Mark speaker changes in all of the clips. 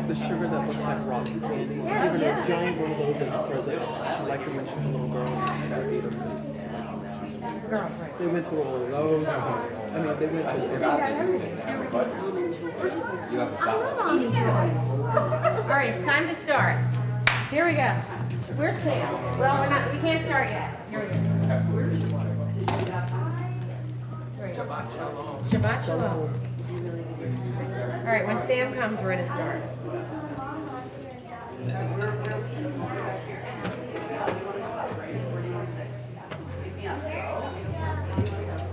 Speaker 1: the sugar that looks like rock candy. I've given her a giant one of those as a present. She liked them when she was a little girl. They went through all of those. I mean, they went through everything.
Speaker 2: All right, it's time to start. Here we go. Where's Sam? Well, we can't start yet. Here we go.
Speaker 1: Shabbat shalom.
Speaker 2: Shabbat shalom. All right, when Sam comes, we're going to start.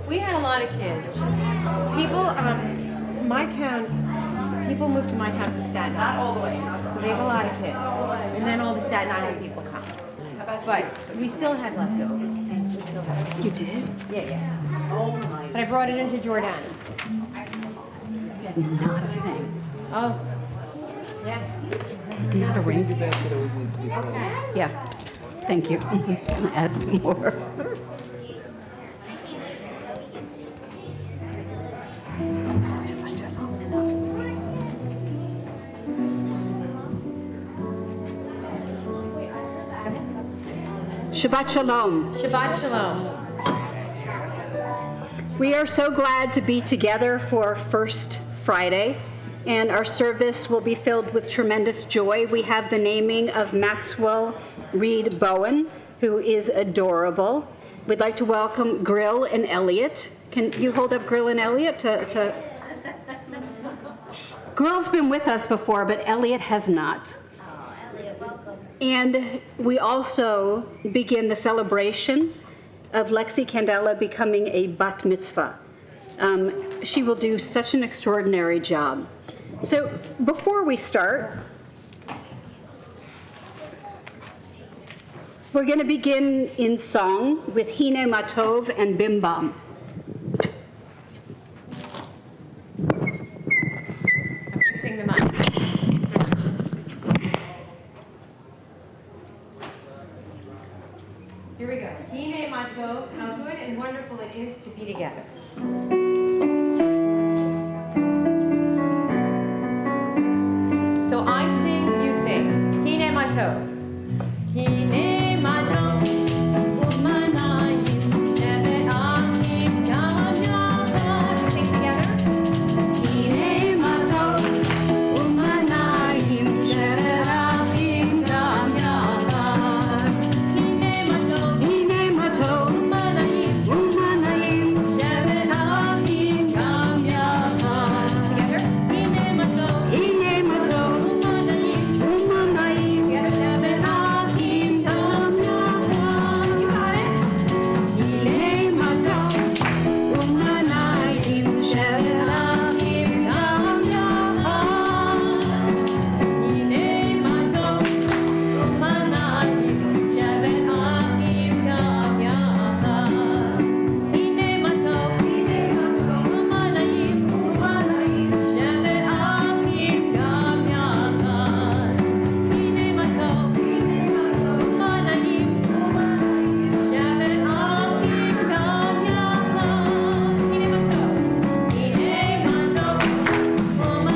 Speaker 2: We had a lot of kids. People, my town, people moved to my town from Staten Island. So they have a lot of kids. And then all the Staten Island people come. But we still had leftovers.
Speaker 3: You did?
Speaker 2: Yeah. But I brought it into Jordan.
Speaker 3: Not a thing.
Speaker 2: Oh, yeah.
Speaker 3: Not a ring.
Speaker 1: Your basket always needs to be full.
Speaker 2: Okay.
Speaker 3: Yeah. Thank you. Add some more. Shabbat Shalom.
Speaker 2: Shabbat Shalom.
Speaker 3: We are so glad to be together for First Friday, and our service will be filled with tremendous joy. We have the naming of Maxwell Reed Bowen, who is adorable. We'd like to welcome Grill and Elliot. Can you hold up Grill and Elliot to... Grill's been with us before, but Elliot has not. And we also begin the celebration of Lexi Candela becoming a bat mitzvah. She will do such an extraordinary job. So before we start, we're going to begin in song with Hine Matov and Bim Bam.
Speaker 2: I'm fixing the mic. Here we go. Hine Matov, how good and wonderful it is to be together. So I sing, you sing. Hine Matov. Hine Matov, umanayim, sheve'achim gam yachad. Sing together. Hine Matov, umanayim, sheve'achim gam yachad. Hine Matov, umanayim, sheve'achim gam yachad. Together. Hine Matov, umanayim, sheve'achim gam yachad. You got it? Hine Matov, umanayim, sheve'achim gam yachad. Hine Matov, umanayim, sheve'achim gam yachad. Hine Matov, umanayim, sheve'achim gam yachad. Hine Matov, umanayim, sheve'achim gam yachad. Hine Matov,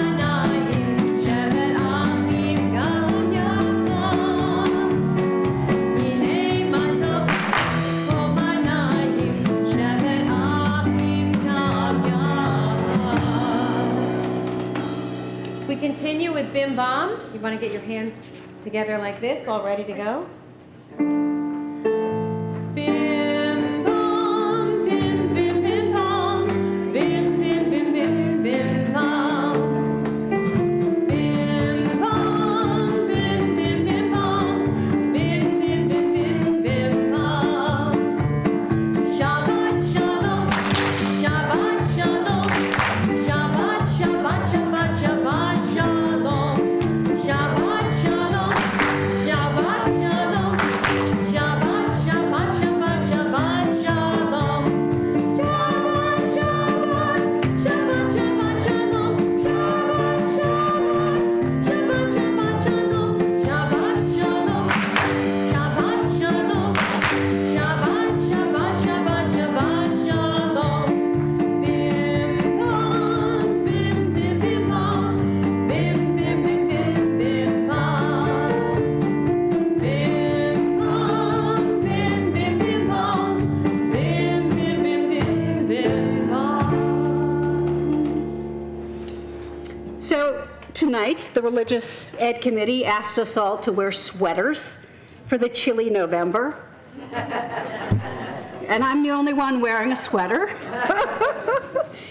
Speaker 2: umanayim, sheve'achim gam yachad. Hine Matov, umanayim, sheve'achim gam yachad. We continue with Bim Bam. You want to get your hands together like this, all ready to go? Bim bam, bim bim bim bam, bim bim bim bim bim bam. Bim bam, bim bim bim bam, bim bim bim bim bim bam. Shabbat shalom, Shabbat shalom, Shabbat Shabbat Shabbat Shabbat shalom, Shabbat shalom, Shabbat shalom.
Speaker 3: tonight, the Religious Ed Committee asked us all to wear sweaters for the chilly November. And I'm the only one wearing a sweater.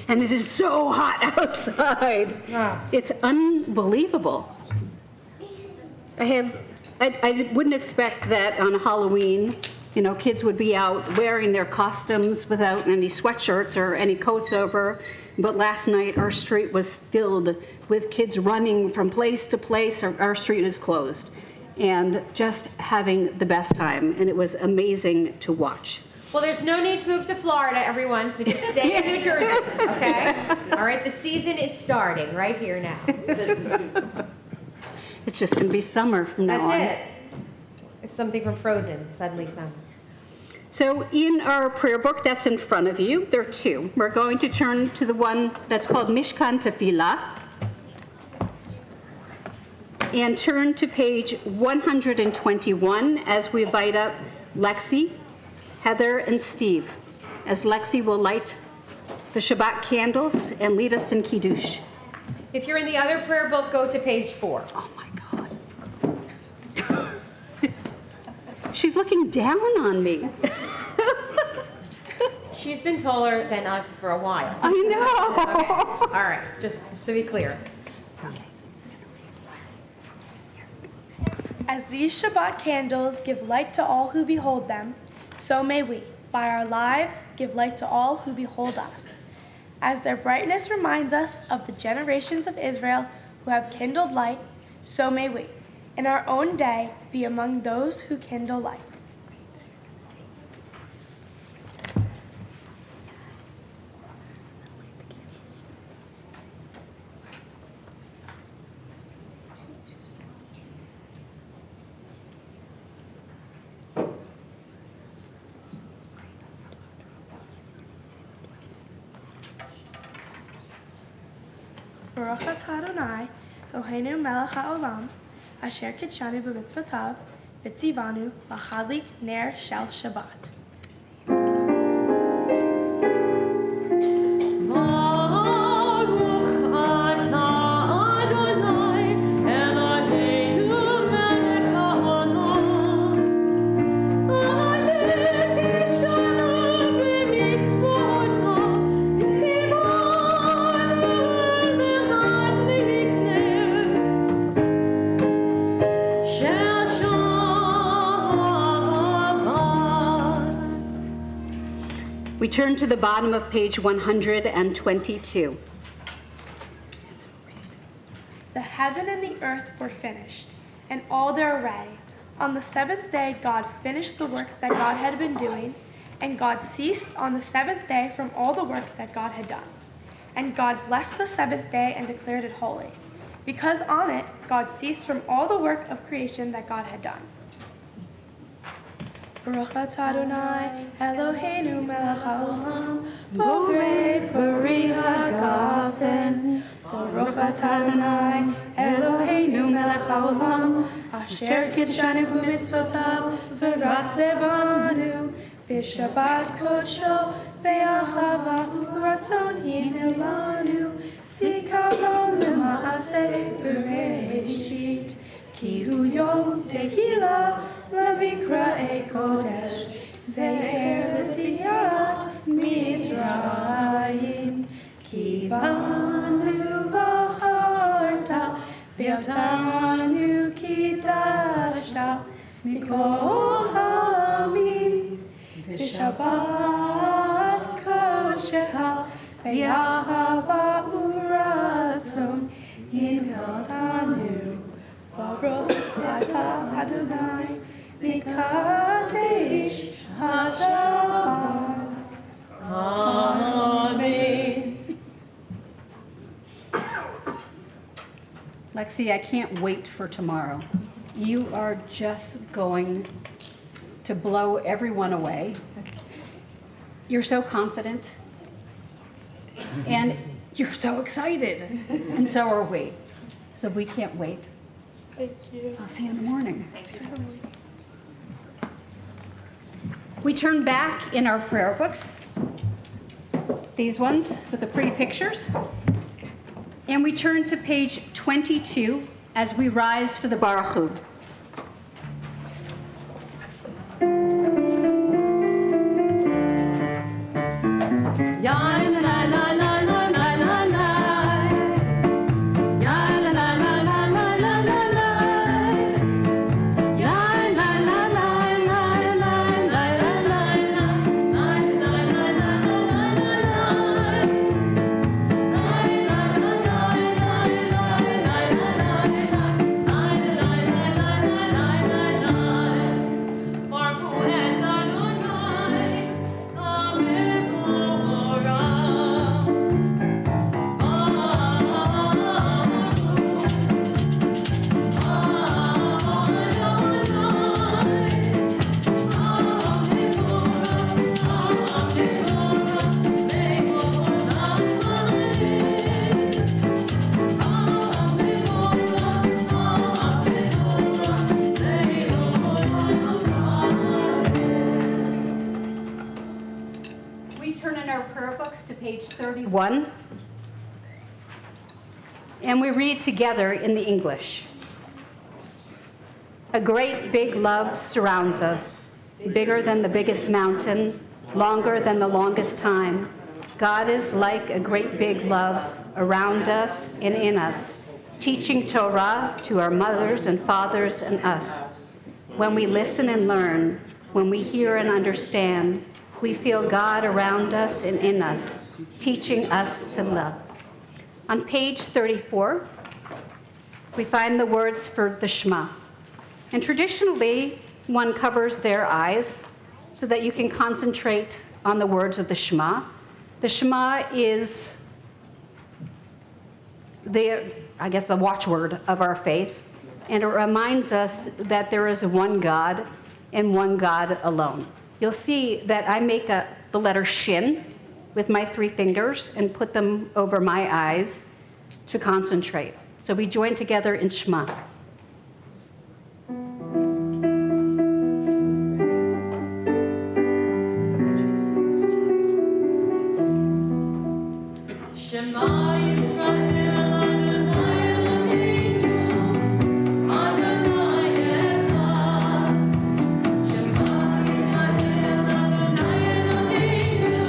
Speaker 3: And it is so hot outside. It's unbelievable. I wouldn't expect that on Halloween, kids would be out wearing their costumes without any sweatshirts or any coats over. But last night, our street was filled with kids running from place to place. Our street is closed. And just having the best time. And it was amazing to watch.
Speaker 2: Well, there's no need to move to Florida, everyone, so just stay in New Jersey, okay? All right, the season is starting right here now.
Speaker 3: It's just going to be summer from now on.
Speaker 2: That's it. It's something from Frozen, suddenly summer.
Speaker 3: So in our prayer book that's in front of you, there are two. We're going to turn to the one that's called Mishkan Tefillah. And turn to page 121 as we invite up Lexi, Heather, and Steve, as Lexi will light the Shabbat candles and lead us in Kiddush.
Speaker 2: If you're in the other prayer book, go to page 4.
Speaker 3: Oh my God. She's looking down on me.
Speaker 2: She's been taller than us for a while.
Speaker 3: I know.
Speaker 2: Okay. All right, just to be clear.
Speaker 4: As these Shabbat candles give light to all who behold them, so may we, by our lives, give light to all who behold us. As their brightness reminds us of the generations of Israel who have kindled light, so may we, in our own day, be among those who kindle light. Baruch atah Adonai, Eloheinu melech haolam, asher kitshanu b'mitzvotav, v'tzivanu l'chadlik ner shel Shabbat.
Speaker 3: We turn to the bottom of page 122.
Speaker 4: The heaven and the earth were finished, and all their array. On the seventh day God finished the work that God had been doing, and God ceased on the seventh day from all the work that God had done. And God blessed the seventh day and declared it holy, because on it God ceased from all the work of creation that God had done. Baruch atah Adonai, Eloheinu melech haolam, borei peri hagafen. Baruch atah Adonai, Eloheinu melech haolam, asher kitshanu b'mitzvotav, v'ratzeh banu, b'shabbat kodsho, be'achava, u'ratzon hineh lanu, zikaron lema'aseh bereshit. Ki hu yom tehillah levikra'ei kodesh, ze'er l'tiyat Mitzrayim. Ki banu v'harta, v'yotanu kidashta, mikol ha'amim, v'shabbat kodsheha, ve'ahava u'ratzon hinotanu. Baruch atah Adonai, mikadesh hashabbat. Amen.
Speaker 3: Lexi, I can't wait for tomorrow. You are just going to blow everyone away. You're so confident. And you're so excited. And so are we. So we can't wait.
Speaker 4: Thank you.
Speaker 3: I'll see you in the morning. We turn back in our prayer books, these ones with the pretty pictures. And we turn to page 22 as we rise for the Baruch Hu. Page 31, and we read together in the English. A great big love surrounds us, bigger than the biggest mountain, longer than the longest time. God is like a great big love around us and in us, teaching Torah to our mothers and fathers and us. When we listen and learn, when we hear and understand, we feel God around us and in us, teaching us to love. On page 34, we find the words for the Shema. And traditionally, one covers their eyes so that you can concentrate on the words of the Shema. The Shema is the watchword of our faith, and it reminds us that there is one God and one God alone. You'll see that I make the letter Shin with my 3 fingers and put them over my eyes to concentrate. So we join together in Shema.
Speaker 5: Shema Yisrael Adonai Eloheinu Adonai Echad. Shema Yisrael Adonai Eloheinu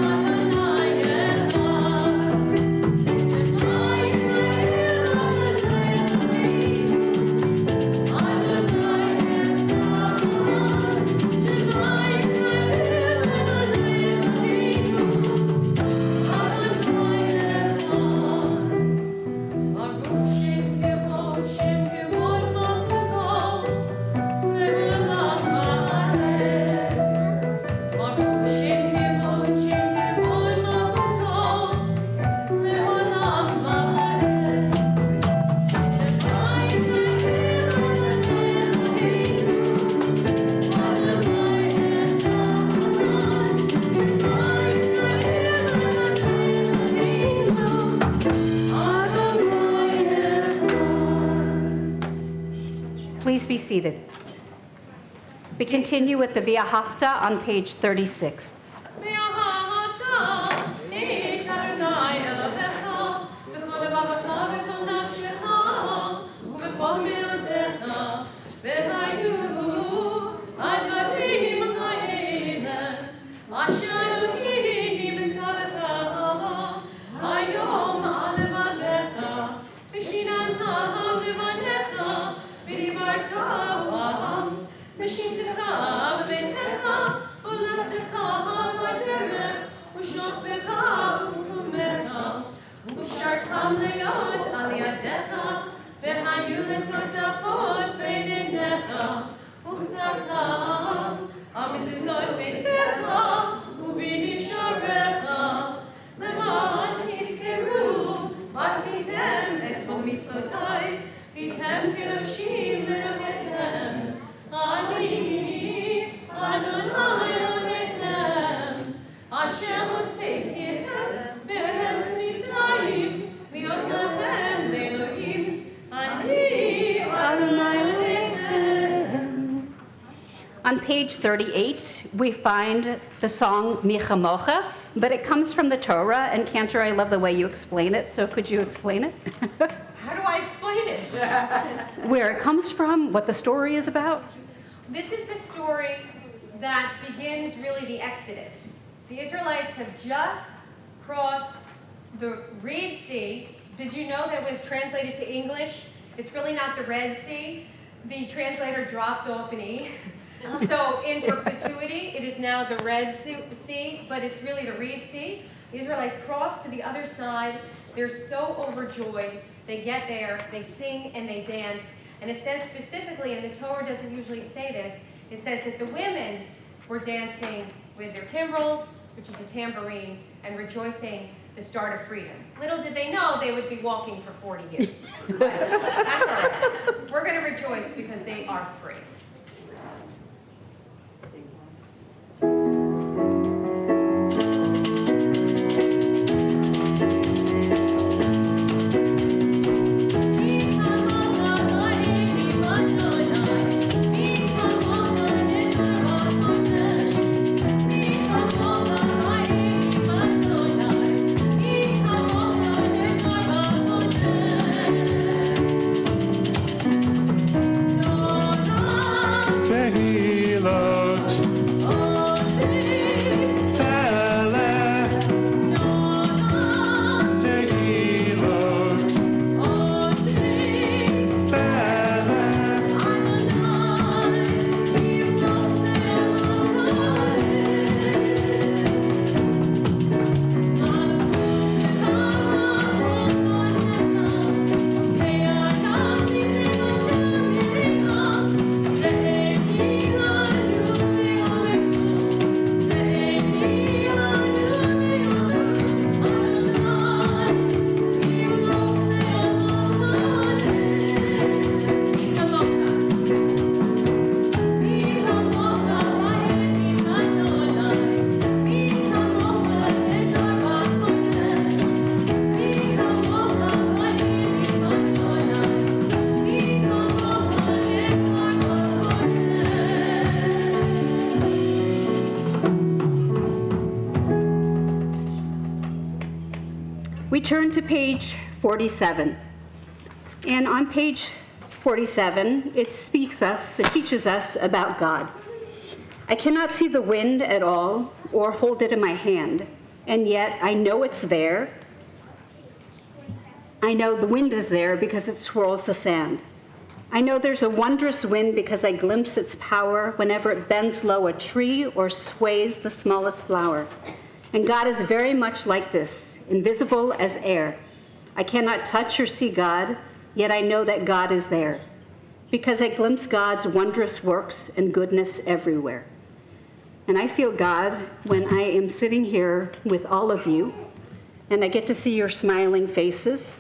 Speaker 5: Adonai Echad. Shema Yisrael Adonai Eloheinu Adonai Echad. Shema Yisrael Adonai
Speaker 3: Please be seated. We continue with the Via Hafta on page 36. On page 38, we find the song Micha Mocha, but it comes from the Torah. And Cantor, I love the way you explain it, so could you explain it?
Speaker 2: How do I explain it?
Speaker 3: Where it comes from, what the story is about?
Speaker 2: This is the story that begins really the Exodus. The Israelites have just crossed the Red Sea. Did you know that was translated to English? It's really not the Red Sea. The translator dropped off an E. So in perpetuity, it is now the Red Sea, but it's really the Red Sea. The Israelites cross to the other side. They're so overjoyed. They get there, they sing and they dance. And it says specifically, and the Torah doesn't usually say this, it says that the women were dancing with their timbrels, which is a tambourine, and rejoicing the start of freedom. Little did they know they would be walking for 40 years. But that's all right. We're going to rejoice because they are free.
Speaker 3: We turn to page 47. And on page 47, it teaches us about God. I cannot see the wind at all or hold it in my hand, and yet I know it's there. I know the wind is there because it swirls the sand. I know there's a wondrous wind because I glimpse its power whenever it bends low a tree or sways the smallest flower. And God is very much like this, invisible as air. I cannot touch or see God, yet I know that God is there, because I glimpse God's wondrous works and goodness everywhere. And I feel God when I am sitting here with all of you, and I get to see your smiling faces.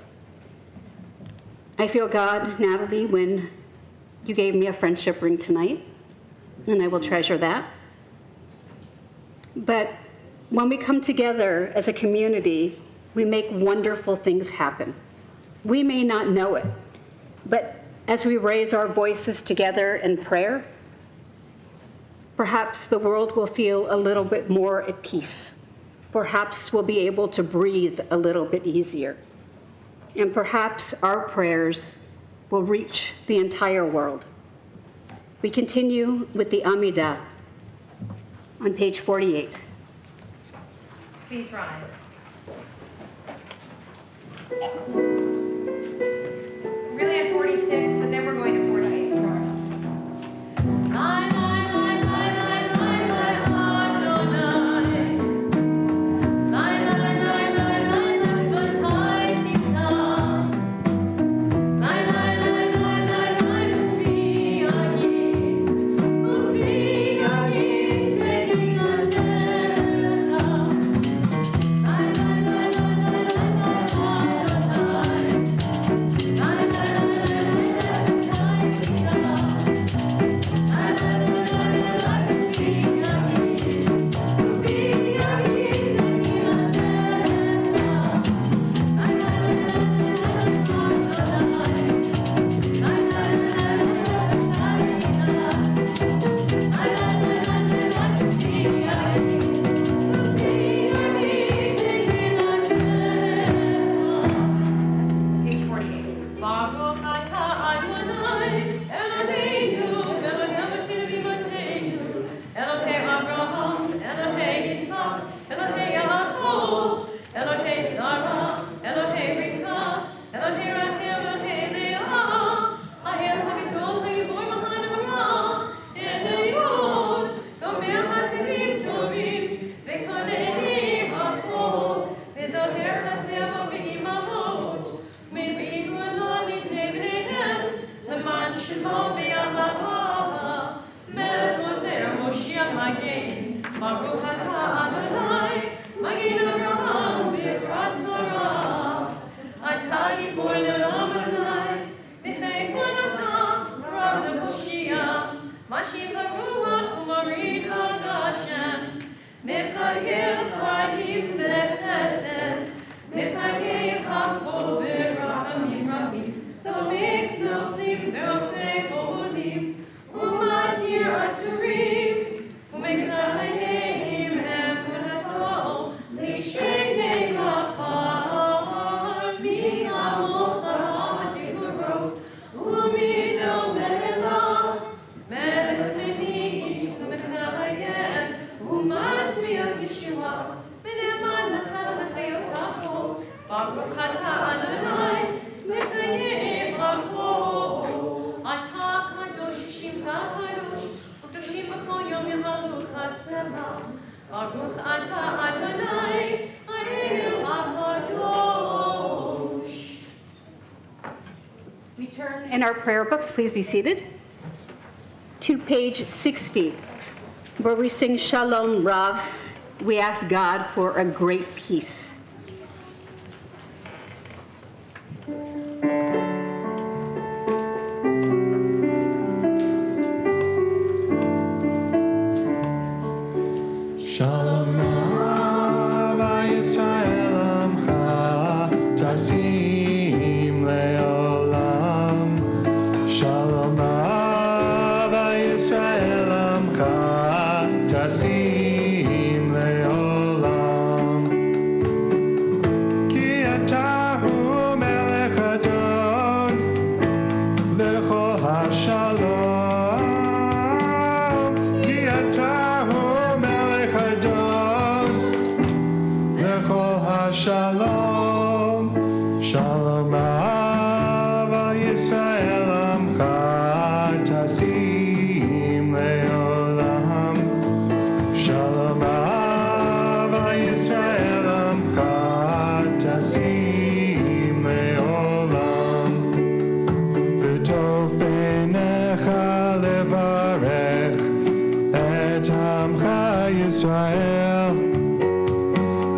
Speaker 3: I feel God, Natalie, when you gave me a friendship ring tonight, and I will treasure that. But when we come together as a community, we make wonderful things happen. We may not know it, but as we raise our voices together in prayer, perhaps the world will feel a little bit more at peace. Perhaps we'll be able to breathe a little bit easier. And perhaps our prayers will reach the entire world. We continue with the Amidah on page 48.
Speaker 2: Please rise. Really at 46, but then we're going to 48.
Speaker 5: Bye. Baruch atah Adonai, Eloheinu, Elohim Matenu, Elohei Abraham, Elohei Yitzchak, Elohei Yaakov, Elohei Sarah, Elohei Rivka, Elohei Rachel, Elohei Leah, Aher HaGadol HaYibor B'Hanurah, Eleyod, Gomer Hasidim Tovim, V'Konei Hakol, V'Zoher Chasev V'Imamot, Mevi'u Elon Lifnei Bneihem, Leman Shemo B'Yamavah, Melech Ozer Moshiach Magen, Baruch atah Adonai, Magen Avraham V'Ezrat Zorah, Atah Gibor Le'olam Adonai, B'chei Kvodatah, Rav Le'Moshiach, Mashiach HaRuach U'Marid HaGashem, Mechayel Chaim V'Chesed, Mechayel Hakol V'Rachamim Rabim, Somech Noflim V'Ofei Olim, Umatir Asurim, Umekayim Emunato, Lishenei Lachar, Michamocha Giburot, Umido Melech, Melech Nini, Umekayim, Umasmiach Yeshua, Meneman Natan L'chayotacho, Baruch atah Adonai, Mechayim Hakol, Atah Kadosh Shimcha Kadosh, U'Toshim B'chol Yom Yehalu Chasema, Baruch atah Adonai, Ariel HaKadosh.
Speaker 3: We turn in our prayer books, please be seated, to page 60, where we sing Shalom Rav. We ask God for a great peace.
Speaker 6: Shalom Rav Yisrael Amcha Tasim Leolam. Shalom Rav Yisrael Amcha Tasim Leolam. Ki atahu melech adon lechol hashalom. Ki atahu melech adon lechol hashalom. Shalom Rav Yisrael Amcha Tasim Leolam. Shalom Rav Yisrael Amcha Tasim Leolam. V'tov beinecha levarech et Amcha Yisrael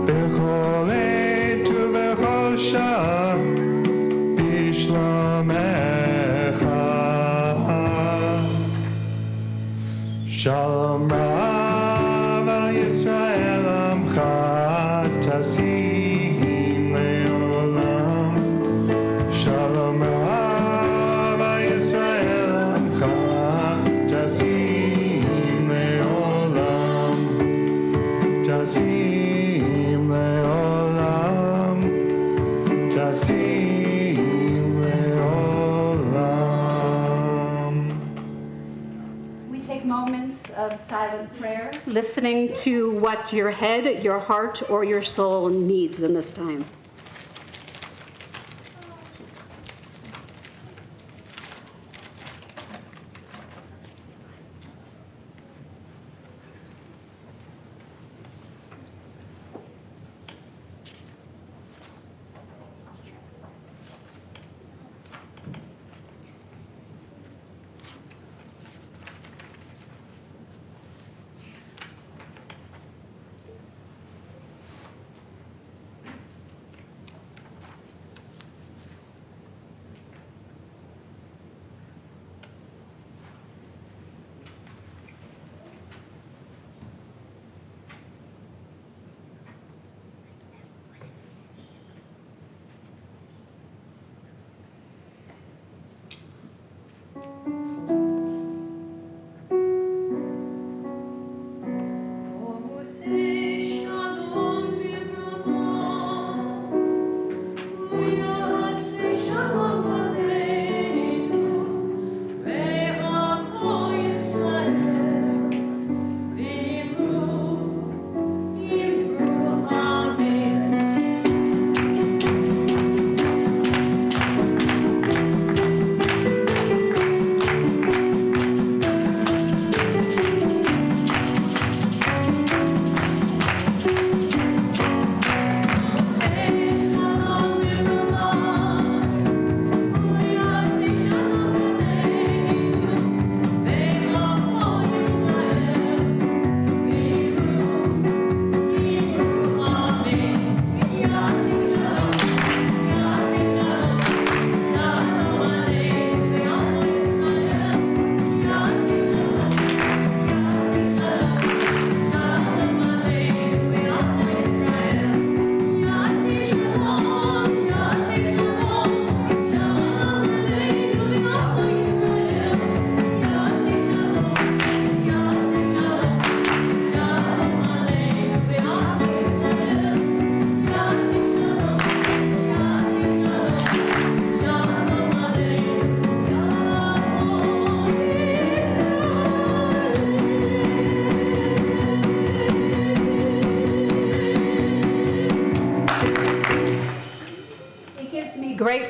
Speaker 6: b'chol עת ובכל שעה בשלומך. Shalom Rav Yisrael Amcha Tasim Leolam. Shalom Rav Yisrael Amcha Tasim Leolam. Tasim Leolam. Tasim Leolam.
Speaker 3: We take moments of silent prayer, listening to what your head, your heart, or your soul needs in this time.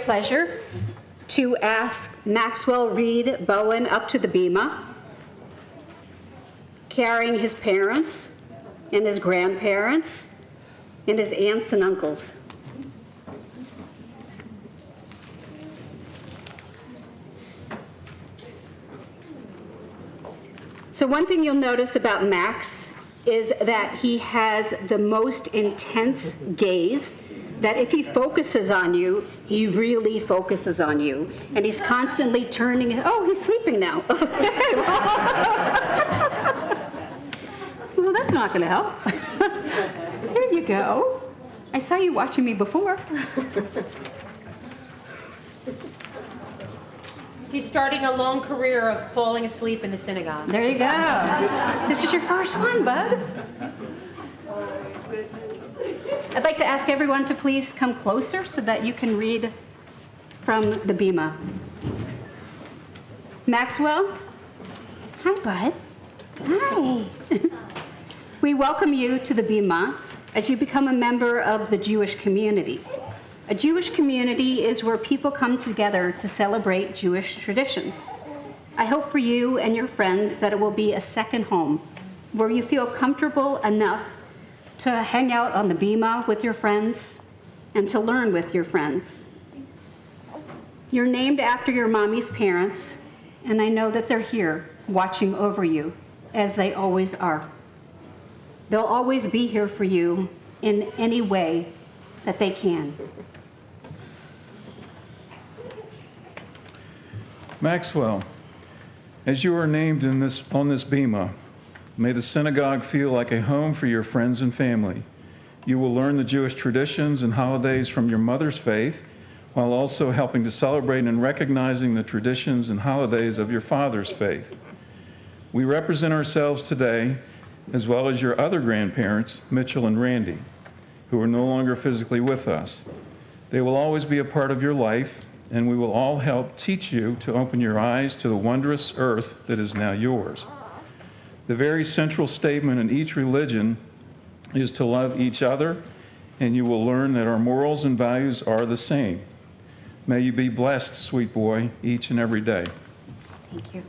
Speaker 3: pleasure to ask Maxwell Reed Bowen up to the bima, carrying his parents and his grandparents and his aunts and uncles. So one thing you'll notice about Max is that he has the most intense gaze, that if he focuses on you, he really focuses on you. And he's constantly turning, oh, he's sleeping now. Well, that's not gonna help. There you go. I saw you watching me before.
Speaker 2: He's starting a long career of falling asleep in the synagogue.
Speaker 3: There you go. This is your first one, bud. I'd like to ask everyone to please come closer so that you can read from the bima. Maxwell? Hi, bud. Hi. We welcome you to the bima as you become a member of the Jewish community. A Jewish community is where people come together to celebrate Jewish traditions. I hope for you and your friends that it will be a second home where you feel comfortable enough to hang out on the bima with your friends and to learn with your friends. You're named after your mommy's parents, and I know that they're here watching over you, as they always are. They'll always be here for you in any way that they can.
Speaker 7: Maxwell, as you are named on this bima, may the synagogue feel like a home for your friends and family. You will learn the Jewish traditions and holidays from your mother's faith, while also helping to celebrate and recognizing the traditions and holidays of your father's faith. We represent ourselves today, as well as your other grandparents, Mitchell and Randy, who are no longer physically with us. They will always be a part of your life, and we will all help teach you to open your eyes to the wondrous earth that is now yours. The very central statement in each religion is to love each other, and you will learn that our morals and values are the same. May you be blessed, sweet boy, each and every day.
Speaker 3: Thank you.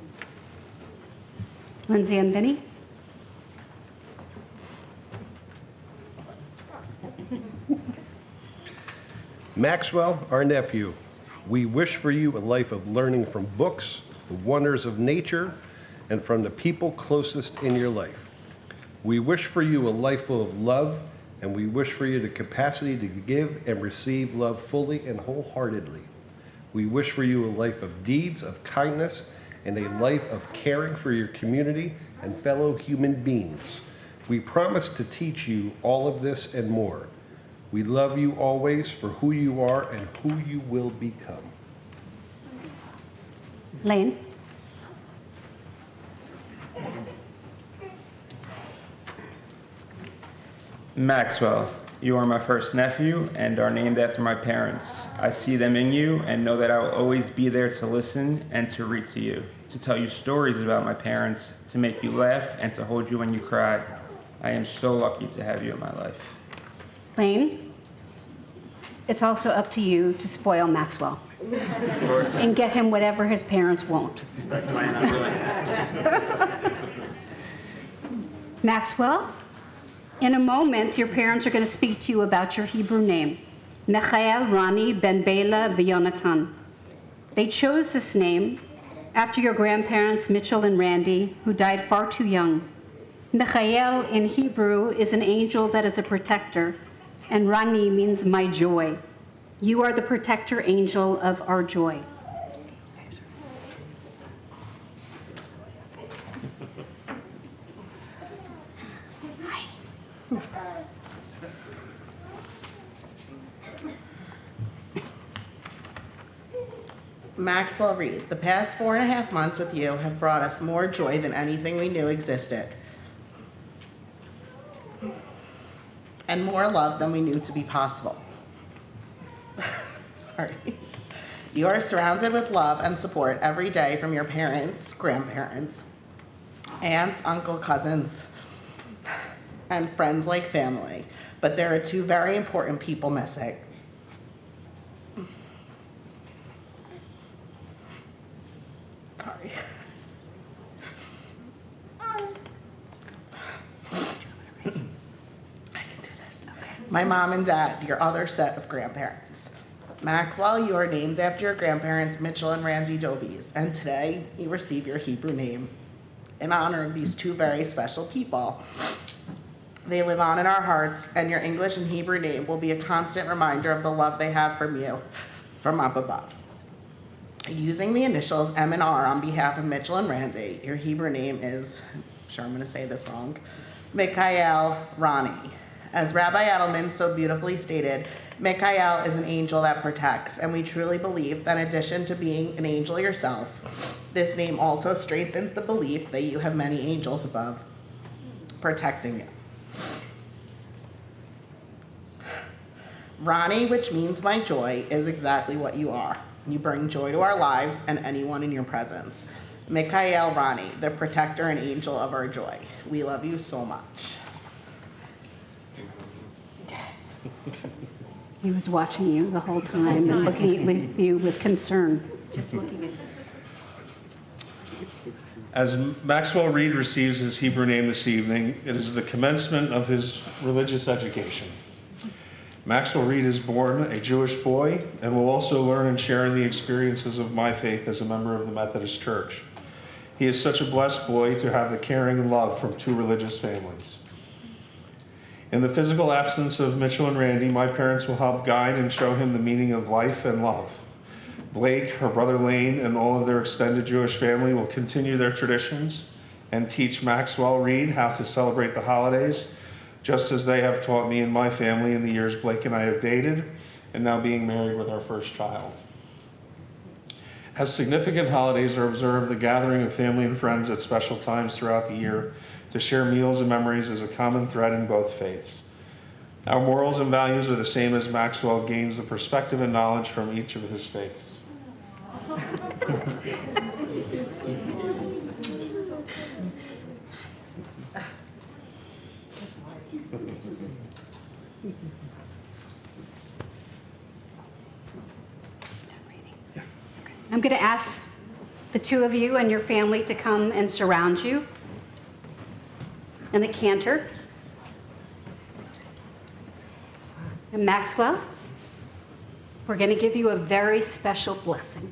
Speaker 3: Lindsay and Vinny?
Speaker 8: Maxwell, our nephew, we wish for you a life of learning from books, the wonders of nature, and from the people closest in your life. We wish for you a life full of love, and we wish for you the capacity to give and receive love fully and wholeheartedly. We wish for you a life of deeds of kindness and a life of caring for your community and fellow human beings. We promise to teach you all of this and more. We love you always for who you are and who you will become.
Speaker 3: Lane?
Speaker 9: Maxwell, you are my first nephew and are named after my parents. I see them in you and know that I will always be there to listen and to read to you, to tell you stories about my parents, to make you laugh, and to hold you when you cry. I am so lucky to have you in my life.
Speaker 3: Lane? It's also up to you to spoil Maxwell and get him whatever his parents won't. Maxwell, in a moment, your parents are going to speak to you about your Hebrew name, Michael, Rani, Ben Bela, V'Yonatan. They chose this name after your grandparents, Mitchell and Randy, who died far too young. Michael in Hebrew is an angel that is a protector, and Rani means my joy. You are the protector angel of our joy.
Speaker 10: Maxwell Reed, the past 4.5 months with you have brought us more joy than anything we knew existed, and more love than we knew to be possible. Sorry. You are surrounded with love and support every day from your parents, grandparents, aunts, uncle, cousins, and friends like family. But there are two very important people missing. Sorry. I can do this. Okay. My mom and dad, your other set of grandparents. Maxwell, you are named after your grandparents, Mitchell and Randy Dobies, and today you receive your Hebrew name in honor of these two very special people. They live on in our hearts, and your English and Hebrew name will be a constant reminder of the love they have from you, from up above. Using the initials M and R on behalf of Mitchell and Randy, your Hebrew name is, I'm sure I'm going to say this wrong, Mikael Rani. As Rabbi Edelman so beautifully stated, Mikael is an angel that protects, and we truly believe that in addition to being an angel yourself, this name also strengthens the belief that you have many angels above protecting you. Rani, which means my joy, is exactly what you are. You bring joy to our lives and anyone in your presence. Mikael Rani, the protector and angel of our joy. We love you so much.
Speaker 3: He was watching you the whole time and looking at you with concern. Just looking at you.
Speaker 11: As Maxwell Reed receives his Hebrew name this evening, it is the commencement of his religious education. Maxwell Reed is born a Jewish boy and will also learn and share in the experiences of my faith as a member of the Methodist Church. He is such a blessed boy to have the caring and love from two religious families. In the physical absence of Mitchell and Randy, my parents will help guide and show him the meaning of life and love. Blake, her brother Lane, and all of their extended Jewish family will continue their traditions and teach Maxwell Reed how to celebrate the holidays, just as they have taught me and my family in the years Blake and I have dated, and now being married with our first child. As significant holidays are observed, the gathering of family and friends at special times throughout the year to share meals and memories is a common thread in both faiths. Our morals and values are the same as Maxwell gains the perspective and knowledge from each of his faiths.
Speaker 3: I'm going to ask the two of you and your family to come and surround you in the Cantor. And Maxwell, we're going to give you a very special blessing.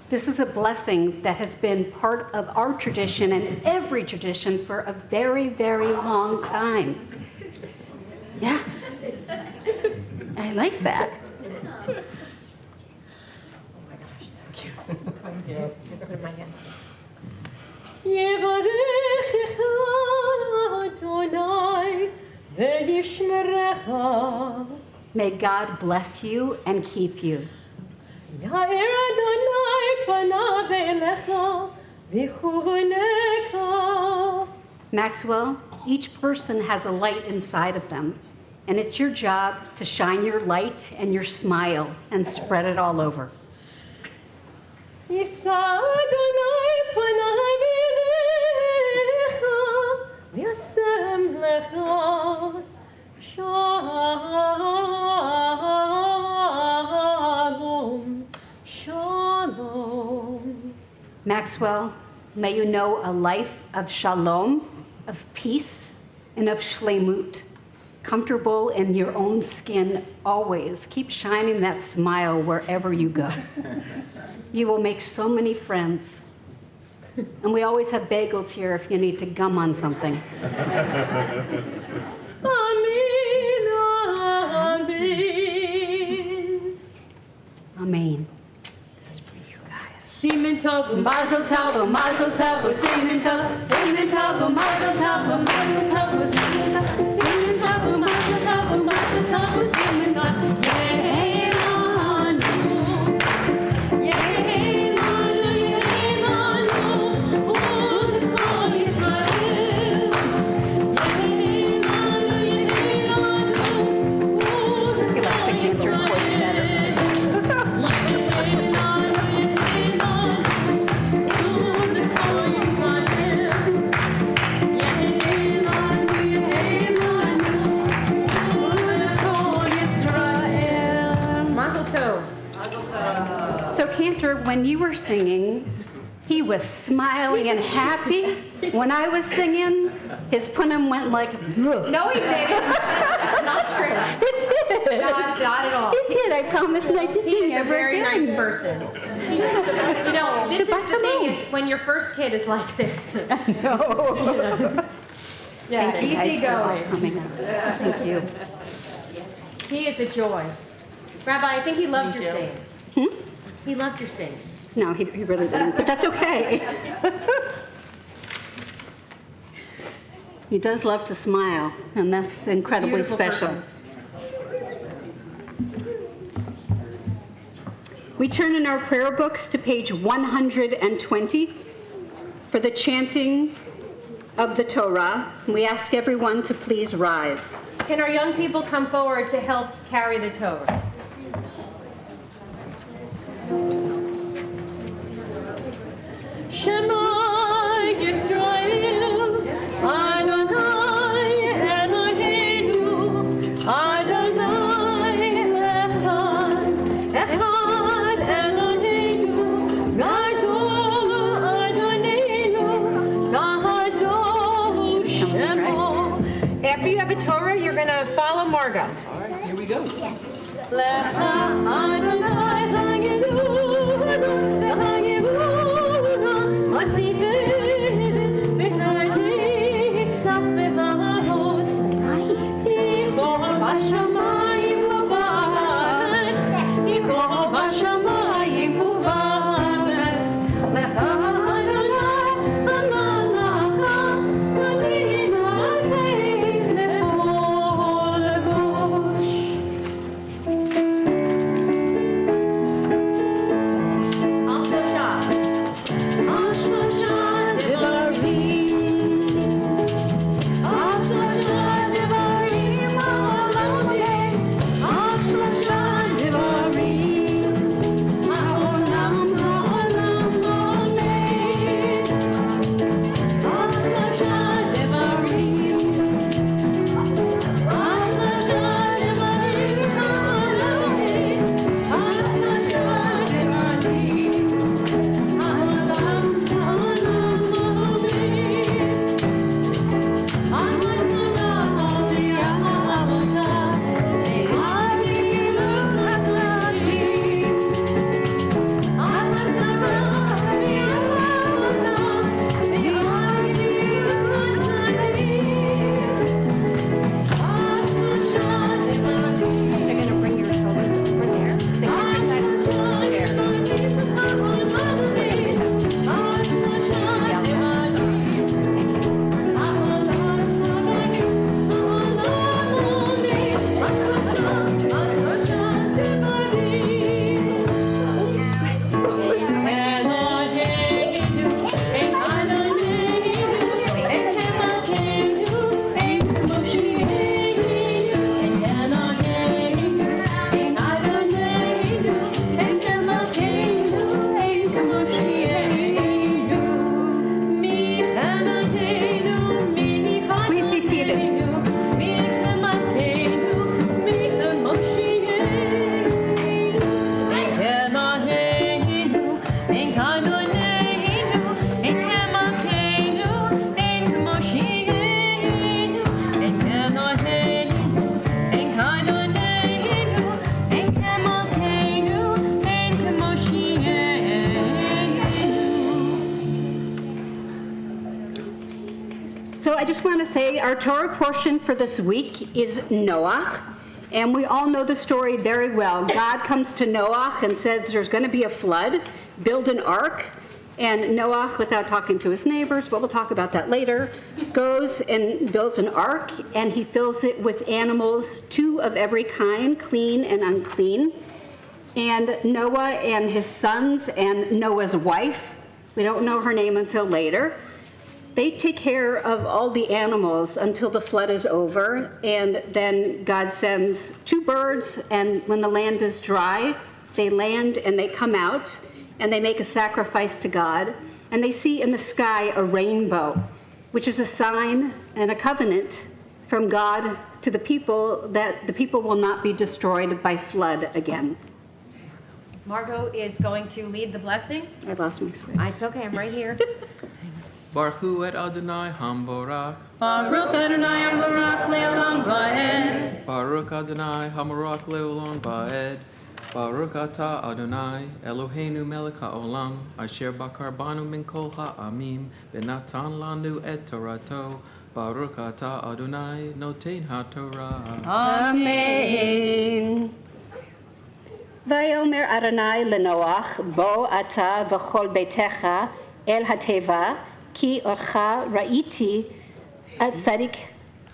Speaker 3: This is a blessing that has been part of our tradition and every tradition for a very, very long time. Yeah, I like that.
Speaker 5: יברכך אדוני וישמרך.
Speaker 3: May God bless you and keep you.
Speaker 5: יאר אדוני פניו אליך ויחונך.
Speaker 3: Maxwell, each person has a light inside of them, and it's your job to shine your light and your smile and spread it all over.
Speaker 5: יישא אדוני פניו אליך וישם לך שלום, שלום.
Speaker 3: Maxwell, may you know a life of shalom, of peace, and of shlemut. Comfortable in your own skin always. Keep shining that smile wherever you go. You will make so many friends. And we always have bagels here if you need to gum on something.
Speaker 5: Amen, amen.
Speaker 3: Amen. This is for you guys.
Speaker 5: Simen tov,
Speaker 3: Mazel tov, mazel tov, simen tov, mazel tov, mazel tov, simen tov, simen tov, mazel tov, mazel tov, simen tov.
Speaker 2: Mazel tov.
Speaker 3: So Cantor, when you were singing, He was smiling and happy. When I was singing, his punim went like,
Speaker 2: No, he didn't. That's not true.
Speaker 3: It did.
Speaker 2: Not at all.
Speaker 3: It did. I promised not to
Speaker 2: He
Speaker 3: sing
Speaker 2: is a
Speaker 3: ever
Speaker 2: very
Speaker 3: again.
Speaker 2: nice person. You know, this is
Speaker 3: Shabbat
Speaker 2: the thing
Speaker 3: shalom.
Speaker 2: is when your first kid is like this.
Speaker 3: No.
Speaker 2: Yeah,
Speaker 3: Thank you guys
Speaker 2: easy
Speaker 3: for all
Speaker 2: going.
Speaker 3: coming out. Thank you.
Speaker 2: He is a joy. Rabbi, I think he loved your singing.
Speaker 3: Hmm?
Speaker 2: He loved your singing.
Speaker 3: No, he really didn't, but that's okay. He does love to smile, and that's incredibly
Speaker 2: Beautiful
Speaker 3: special.
Speaker 2: person.
Speaker 3: We turn in our prayer books to page 120 for the chanting of the Torah. We ask everyone to please rise.
Speaker 2: Can our young people come forward to help carry the Torah?
Speaker 5: Shema Yisrael, Adonai Eloheinu, Adonai Echad, Echad Eloheinu, Gadol Adonenu, Gadol Shemo.
Speaker 2: After you have a Torah, you're going to follow Margot.
Speaker 1: Here we go.
Speaker 5: Lecha Adonai Hagidonu, Hagidonu, Matived, B'chadei Tzaf V'Vavod, Yichol B'Shamayim U'Ba'aretz, Yichol B'Shamayim U'Ba'aretz, Lecha Adonai Amalacha, Kadina Seif Lechol Gush.
Speaker 3: So I just want to say our Torah portion for this week is Noach. And we all know the story very well. God comes to Noach and says there's going to be a flood, build an ark. And Noach, without talking to his neighbors, but we'll talk about that later, goes and builds an ark, and he fills it with animals, 2 of every kind, clean and unclean. And Noah and his sons and Noah's wife, we don't know her name until later, they take care of all the animals until the flood is over, and then God sends 2 birds, and when the land is dry, they land and they come out, and they make a sacrifice to God, and they see in the sky a rainbow, which is a sign and a covenant from God to the people that the people will not be destroyed by flood again.
Speaker 2: Margot is going to lead the blessing.
Speaker 3: I lost my space.
Speaker 2: It's okay, I'm right here.
Speaker 12: Baruch hu et Adonai Hamborak.
Speaker 5: Baruch Adonai Barak Leolam Vaed.
Speaker 12: Baruch Adonai Hamorak Leolam Vaed. Baruch Ata Adonai Eloheinu Melech HaOlam Asher Bakar Banu Min Kol HaAmim Benatan Lanu Et Torato Baruch Ata Adonai Noten HaTorah.
Speaker 3: Amen. Vayomer Adonai lenoach bo ata v'chol beitecha el hateva ki orcha ra'iti at tzadik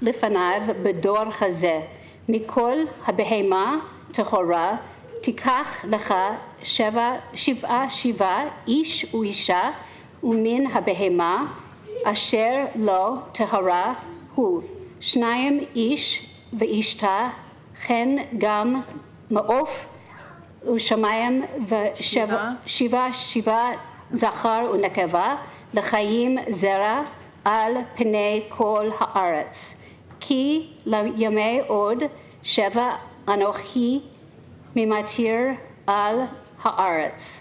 Speaker 3: lifanav bedor hazeh mikol habehema techora tikach lecha shiva ish uisha umin habehema asher lo tehara hu shnayim ish v'ishta chen gam ma'of Ushamayim Shiva Zachar Unekeva L'chaim Zera Al Pnei Kol Haaretz Ki Yamei Od Sheva Anochi Mimatir Al Haaretz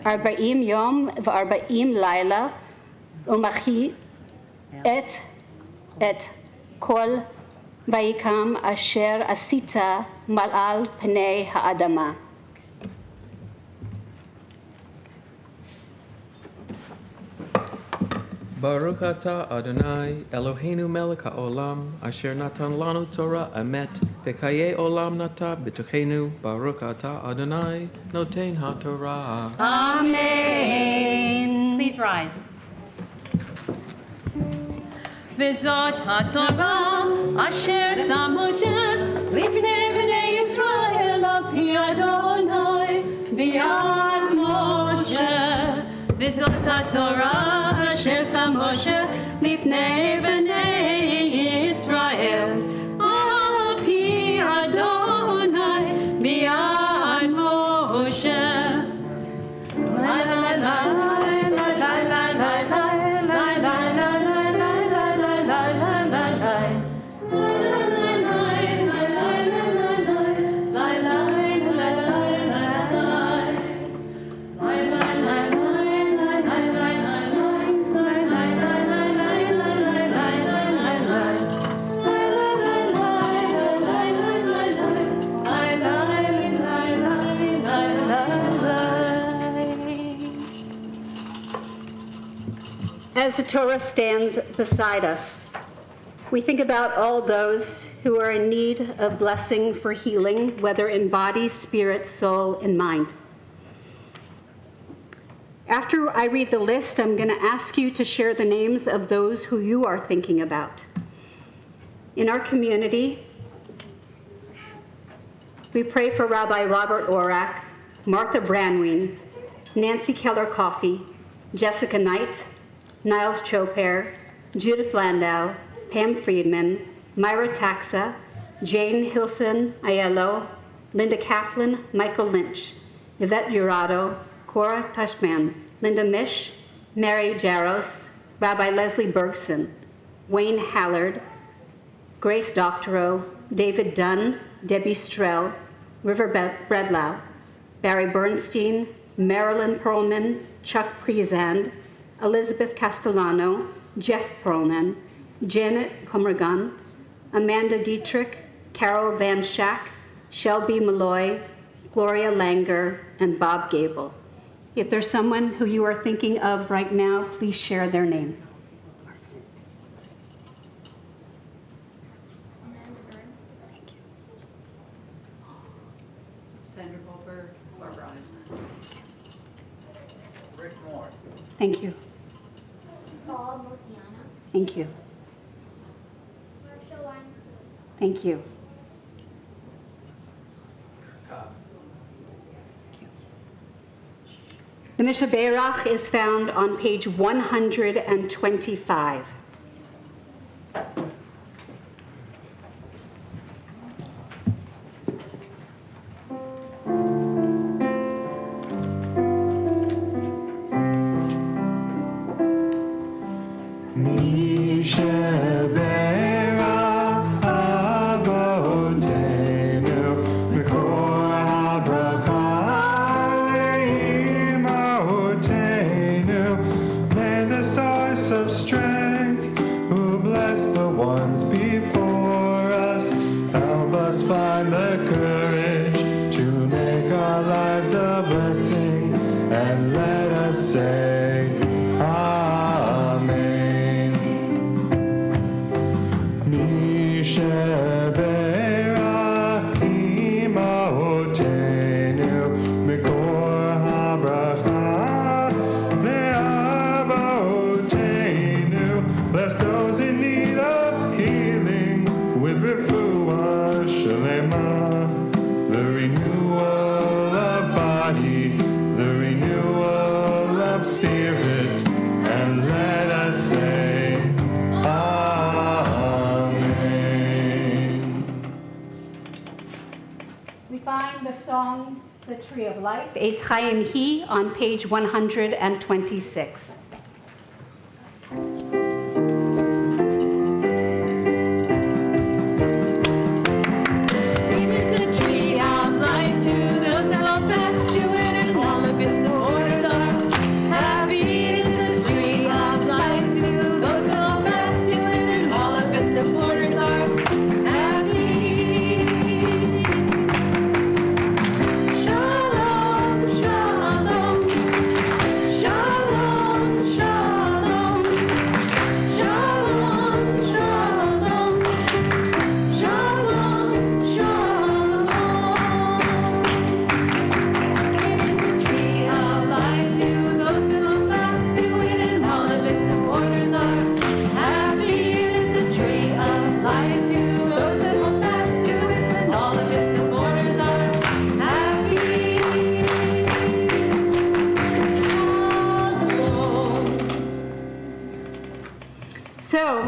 Speaker 3: Arba'im Yom V'arba'im Laila Umachi Et Kol Vayikam Asher Asita Mal'al Pnei Ha'adama.
Speaker 12: Baruch Ata Adonai Eloheinu Melech HaOlam Asher Natan Lanu Torah Emet V'Kaye Olam Nata B'Tochenu Baruch Ata Adonai Noten HaTorah.
Speaker 2: Amen. Please rise.
Speaker 5: V'zot HaTorah Asher Sam Moshe Lifnei Bnei Yisrael Al Pi Adonai B'Yad Moshe. V'zot HaTorah Asher Sam Moshe Lifnei Bnei Yisrael Al Pi Adonai B'Yad Moshe. La la la la la la la la la la la
Speaker 3: As the Torah stands beside us, we think about all those who are in need of blessing for healing, whether in body, spirit, soul, and mind. After I read the list, I'm going to ask you to share the names of those who you are thinking about. In our community, we pray for Rabbi Robert Orak, Martha Branween, Nancy Keller Coffey, Jessica Knight, Niles Chopair, Judith Landau, Pam Friedman, Myra Taxa, Jane Hilson Aiello, Linda Kaplan, Michael Lynch, Yvette Jurado, Cora Tushman, Linda Mish, Mary Jaros, Rabbi Leslie Bergson, Wayne Hallard, Grace Doctorow, David Dunn, Debbie Strell, River Bredlau, Barry Bernstein, Marilyn Perlman, Chuck Prezand, Elizabeth Castellano, Jeff Perlman, Janet Comergan, Amanda Dietrich, Carol Van Schack, Shelby Malloy, Gloria Langer, and Bob Gable. If there's someone who you are thinking of right now, please share their name.
Speaker 13: Sandra Goldberg, Barbara Eisner. Rick Moore.
Speaker 3: Thank you.
Speaker 14: Paul Mosiana.
Speaker 3: Thank you.
Speaker 14: Marshall Weinstein.
Speaker 3: Thank you. The Mishnah Berach is found on page 125. Songs, the Tree of Life, Eitz Chaim Hi, on page 126.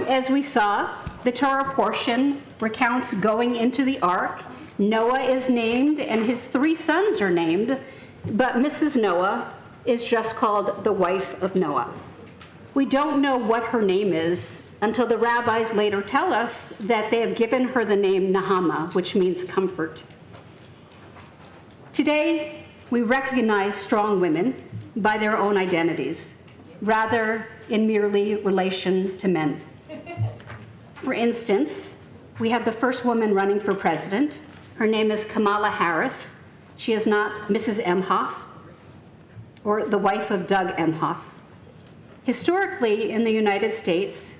Speaker 3: As we saw, the Torah portion recounts going into the ark. Noah is named and his 3 sons are named, but Mrs. Noah is just called the wife of Noah. We don't know what her name is until the rabbis later tell us that they have given her the name Nahama, which means comfort. Today, we recognize strong women by their own identities, rather in merely relation to men. For instance, we have the first woman running for president. Her name is Kamala Harris. She is not Mrs. Emhoff or the wife of Doug Emhoff. Historically, in the United States,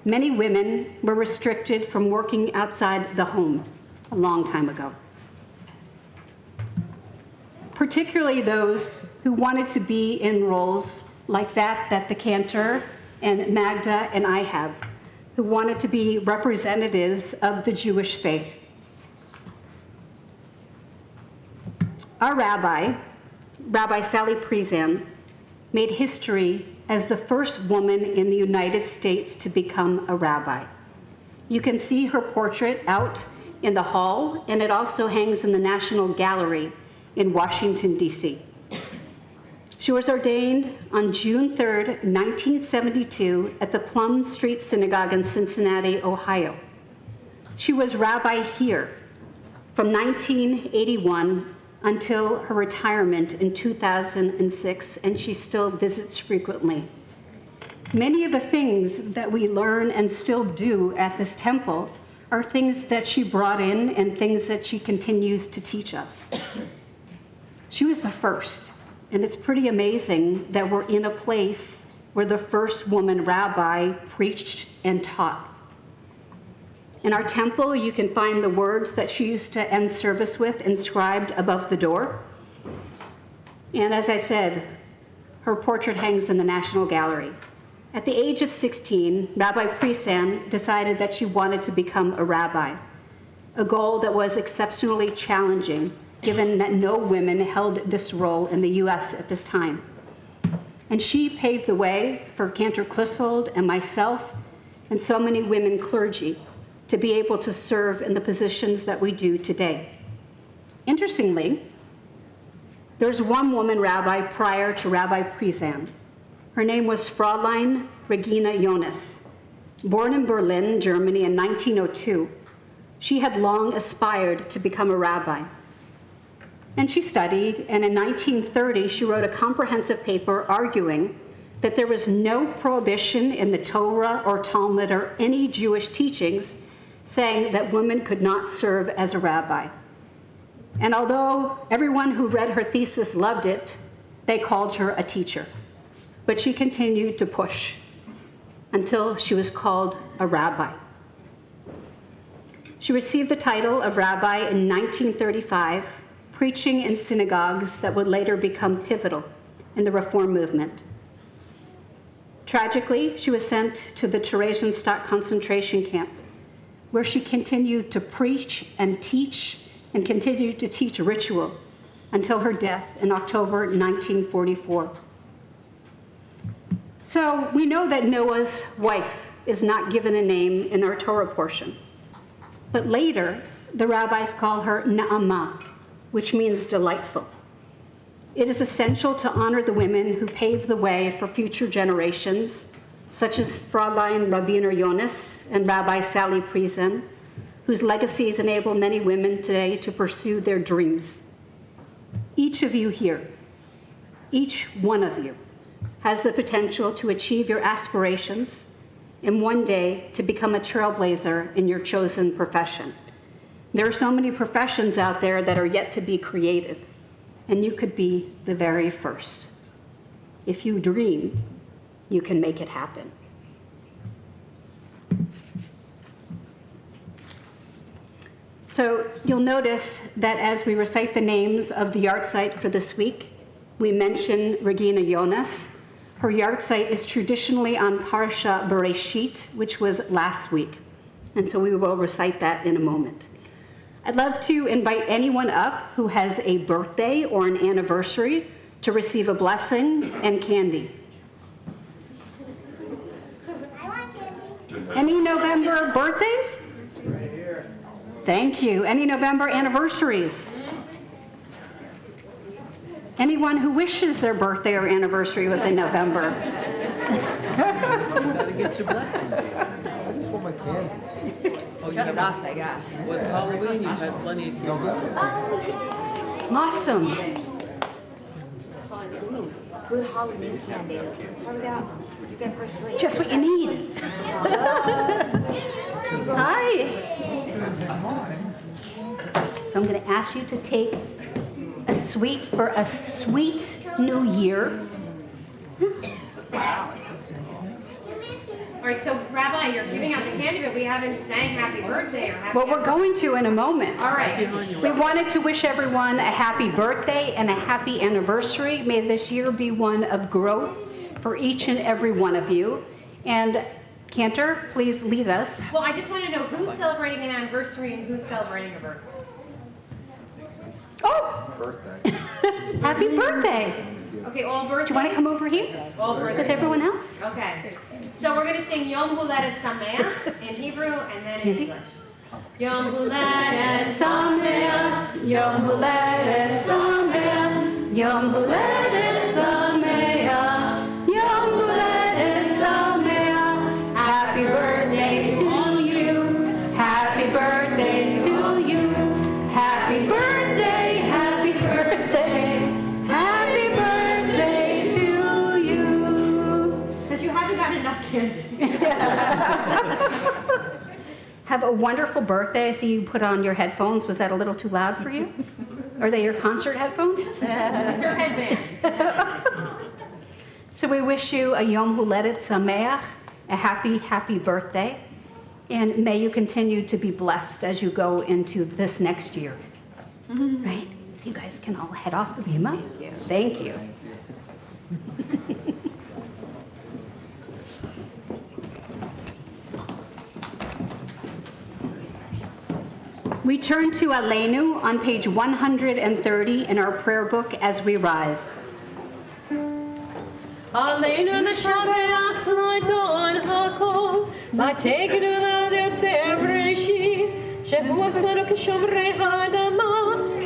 Speaker 3: many women were restricted from working outside the home a long time ago. Particularly those who wanted to be in roles like that the Cantor and Magda and I have, who wanted to be representatives of the Jewish faith. Our Rabbi Sally Priesand, made history as the first woman in the United States to become a rabbi. You can see her portrait out in the hall, and it also hangs in the National Gallery in Washington, D.C. She was ordained on June 3rd, 1972 at the Plum Street Synagogue in Cincinnati, Ohio. She was rabbi here from 1981 until her retirement in 2006, and she still visits frequently. Many of the things that we learn and still do at this temple are things that she brought in and things that she continues to teach us. She was the first. And it's pretty amazing that we're in a place where the first woman rabbi preached and taught. In our temple, you can find the words that she used to end service with inscribed above the door. And as I said, her portrait hangs in the National Gallery. At the age of 16, Rabbi Priesand decided that she wanted to become a rabbi, a goal that was exceptionally challenging given that no women held this role in the U.S. at this time. And she paved the way for Cantor Clissold and myself and so many women clergy to be able to serve in the positions that we do today. Interestingly, there's one woman rabbi prior to Rabbi Priesand. Her name was Fräulein Regina Jonas. Born in Berlin, Germany in 1902, she had long aspired to become a rabbi. And she studied, and in 1930, she wrote a comprehensive paper arguing that there was no prohibition in the Torah or Talmud or any Jewish teachings saying that women could not serve as a rabbi. And although everyone who read her thesis loved it, they called her a teacher. But she continued to push until she was called a rabbi. She received the title of rabbi in 1935, preaching in synagogues that would later become pivotal in the Reform movement. Tragically, she was sent to the Theresienstadt concentration camp, where she continued to preach and teach and continued to teach ritual until her death in October 1944. So we know that Noah's wife is not given a name in our Torah portion, but later the rabbis call her Na'amah, which means delightful. It is essential to honor the women who paved the way for future generations, such as Fräulein Rabbiner Jonas and Rabbi Sally Priesen, whose legacies enable many women today to pursue their dreams. Each of you here, each one of you, has the potential to achieve your aspirations and one day to become a trailblazer in your chosen profession. There are so many professions out there that are yet to be created, and you could be the very first. If you dream, you can make it happen. So you'll notice that as we recite the names of the yard site for this week, we mention Regina Jonas. Her yard site is traditionally on Parsha Bereshit, which was last week. And so we will recite that in a moment. I'd love to invite anyone up who has a birthday or an anniversary to receive a blessing and candy. Any November birthdays? Thank you. Any November anniversaries? Anyone who wishes their birthday or anniversary was in November?
Speaker 1: Gotta get your blessing. I just want my candy.
Speaker 2: Just us, I guess.
Speaker 1: With Halloween, you had plenty of candy.
Speaker 3: Awesome.
Speaker 14: Good Halloween candy. How about you get first choice?
Speaker 3: Just what you need. Hi. So I'm going to ask you to take a sweet for a sweet new year.
Speaker 2: All right, so Rabbi, you're giving out the candy, but we haven't sang happy birthday or happy
Speaker 3: Well, we're going to in a moment.
Speaker 2: All right.
Speaker 3: We wanted to wish everyone a happy birthday and a happy anniversary. May this year be one of growth for each and every one of you. And Cantor, please lead us.
Speaker 2: Well, I just want to know who's celebrating an anniversary and who's celebrating a birthday.
Speaker 3: Oh!
Speaker 1: Birthday.
Speaker 3: Happy birthday.
Speaker 2: Okay, all birthdays?
Speaker 3: Do you want to come over here
Speaker 2: All birthdays.
Speaker 3: with everyone else?
Speaker 2: Okay. So we're going to sing Yom Huledet Sameach in Hebrew and then in English. Yom Huledet Sameach, Yom Huledet Sameach, Yom Huledet Sameach, Yom Huledet Sameach. Happy birthday to you, happy birthday to you, happy birthday, happy birthday, happy birthday to you. Because you haven't got enough candy.
Speaker 3: Have a wonderful birthday. I see you put on your headphones. Was that a little too loud for you? Are they your concert headphones?
Speaker 2: It's your headband.
Speaker 3: So we wish you a Yom Huledet Sameach, a happy, happy birthday. And may you continue to be blessed as you go into this next year. Right? So you guys can all head off the bima. Thank you. We turn to Aleinu on page 130 in our prayer book as we rise.
Speaker 5: Aleinu l'shabeach l'adon hakol, v'tegenu l'yotzer b'reshit, shehu asanu k'shomrei ha'adama,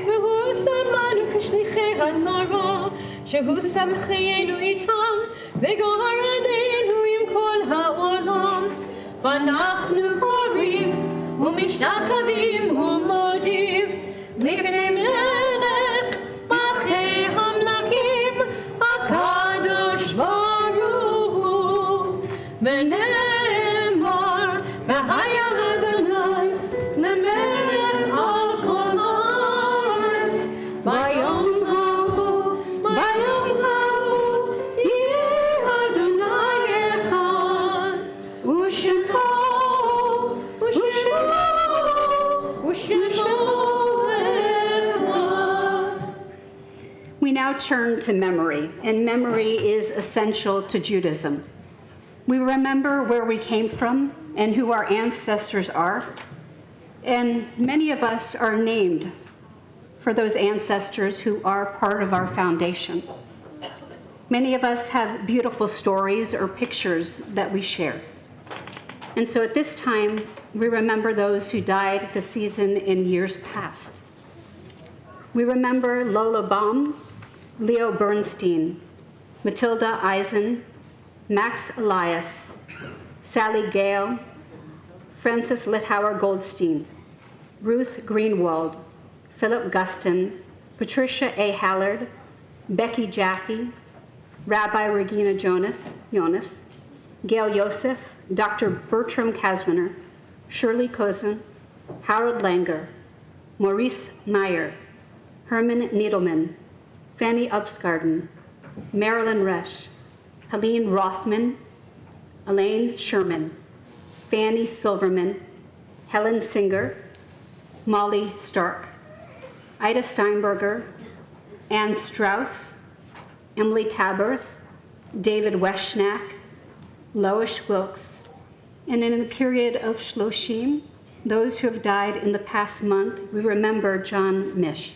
Speaker 5: v'hu samanu k'shlichei ha'torah, shehu samcheyenu itam, v'goharanenu im kol ha'olam, v'anachnu korim, ומשתחווים ומודים לפני מלך מלכי המלכים הקדוש ברוך הוא ונאמר והיה אדוני למלך על כל הארץ ביום ההוא יהיה אדוני אחד ושמו
Speaker 3: We now turn to memory, and memory is essential to Judaism. We remember where we came from and who our ancestors are, and many of us are named for those ancestors who are part of our foundation. Many of us have beautiful stories or pictures that we share. And so at this time, we remember those who died this season in years past. We remember Lola Baum, Leo Bernstein, Matilda Eisen, Max Elias, Sally Gale, Francis Lithauer Goldstein, Ruth Greenwald, Philip Guston, Patricia A. Hallard, Becky Jaffe, Rabbi Regina Jonas, Gail Yosef, Dr. Bertram Kaswiner, Shirley Cozen, Harold Langer, Maurice Meyer, Herman Needleman, Fanny Upsgarden, Marilyn Resch, Helene Rothman, Elaine Sherman, Fanny Silverman, Helen Singer, Molly Stark, Ida Steinberger, Ann Strauss, Emily Taberth, David Weschnack, Lois Wilkes, and in the period of Shloshim, those who have died in the past month, we remember John Mish.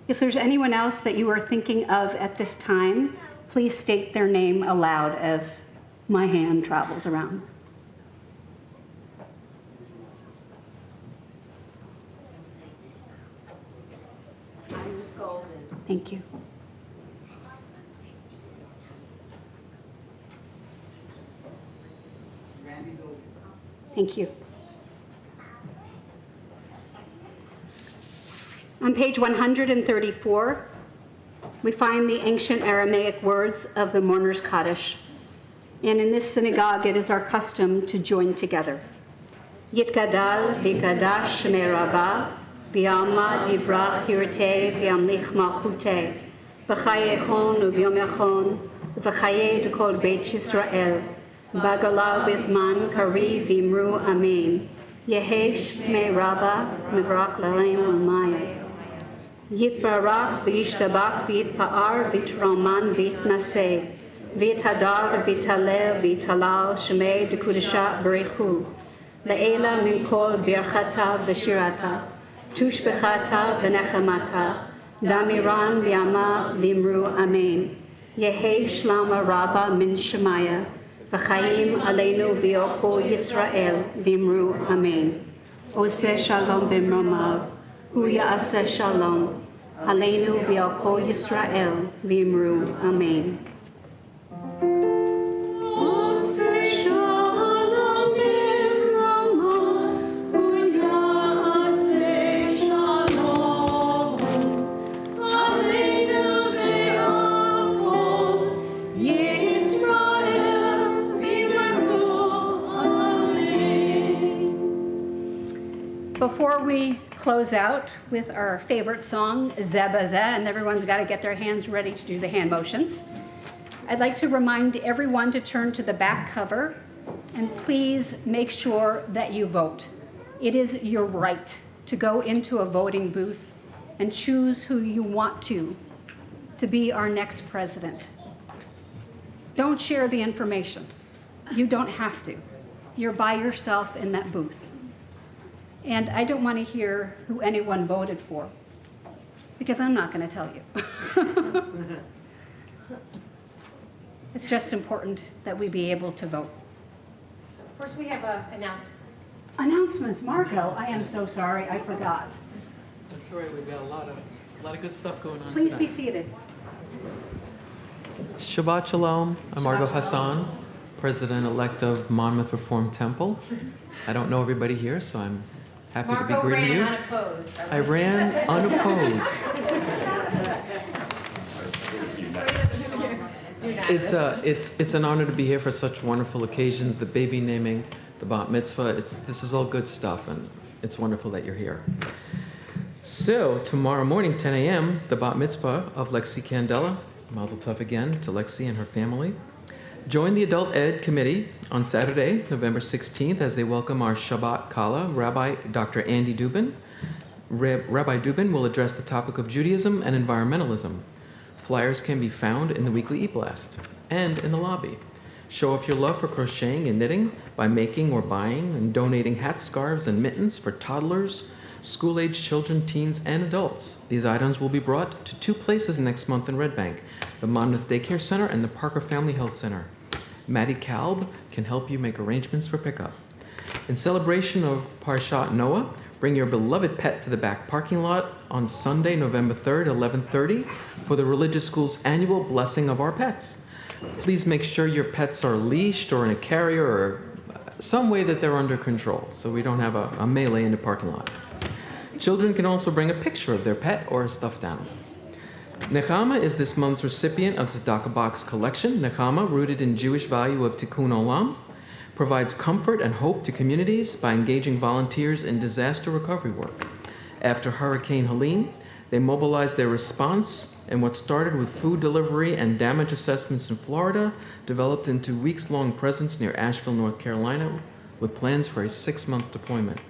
Speaker 3: If there's anyone else that you are thinking of at this time, please state their name aloud as my hand travels around. Thank you. Thank you. On page 134, we find the ancient Aramaic words of the mourner's Chadash. And in this synagogue, it is our custom to join together. Yitgadal v'kadash shmei Rabba, v'yama divrach hirtei v'yamlich malchutei, v'chayechon u'v'yomechon, v'chayei d'kol Beit Yisrael, Bagala Bisman Kari Vimru Amen. Yehe Shmei Rabba Mivrak Lalem Umaya. Yitbarak Vishtabak Vitpa'ar Vitraman Vitnase. Vitadar Vitalel Vitalal Shmei Dekudisha Berichu. Le'ela Minkol Birchata Veshirata. Tushbechata Venechamata. Damiran Vyama Vimru Amen. Yehe Shlama Rabba Min Shemaya. V'chaim aleinu v'yoko Yisrael v'imru amen. Oseh shalom b'mromav, hu ya'aseh shalom, aleinu v'yoko Yisrael v'imru amen. Before we close out with our favorite song, Zebazeh, and everyone's got to get their hands ready to do the hand motions, I'd like to remind everyone to turn to the back cover and please make sure that you vote. It is your right to go into a voting booth and choose who you want to be our next president. Don't share the information. You don't have to. You're by yourself in that booth. And I don't want to hear who anyone voted for, because I'm not going to tell you. It's just important that we be able to vote.
Speaker 2: First, we have announcements.
Speaker 3: Announcements, Marco. I am so sorry, I forgot.
Speaker 12: That's all right. We've got a lot of good stuff going on.
Speaker 3: Please
Speaker 12: tonight.
Speaker 3: be seated.
Speaker 12: Shabbat Shalom. I'm Margot Hassan, President-elect of Monmouth Reformed Temple. I don't know everybody here, so I'm happy to be greeting you.
Speaker 2: Unopposed.
Speaker 12: I ran unopposed. It's an honor to be here for such wonderful occasions. The baby naming, the bat mitzvah. This is all good stuff, and it's wonderful that you're here. So tomorrow morning, 10 a.m., the bat mitzvah of Lexi Candela. Mazel tov again to Lexi and her family. Join the Adult Ed Committee on Saturday, November 16th, as they welcome our Shabbat Kala, Rabbi Dr. Andy Dubin. Rabbi Dubin will address the topic of Judaism and environmentalism. Flyers can be found in the weekly e-blast and in the lobby. Show off your love for crocheting and knitting by making or buying and donating hats, scarves, and mittens for toddlers, school-age children, teens, and adults. These items will be brought to 2 places next month in Red Bank, the Monmouth Daycare Center and the Parker Family Health Center. Maddie Kalb can help you make arrangements for pickup. In celebration of Parshat Noah, Bring your beloved pet to the back parking lot on Sunday, November 3rd, 11:30 for the religious school's annual Blessing of Our Pets. Please make sure your pets are leashed or in a carrier or some way that they're under control so we don't have a melee in the parking lot. Children can also bring a picture of their pet or a stuffed animal. Nechama is this month's recipient of the Tzedakah Box collection. Nechama, rooted in Jewish value of Tikkun Olam, provides comfort and hope to communities by engaging volunteers in disaster recovery work. After Hurricane Helene, they mobilized their response, and what started with food delivery and damage assessments in Florida developed into weeks-long presence near Asheville, North Carolina, with plans for a 6-month deployment.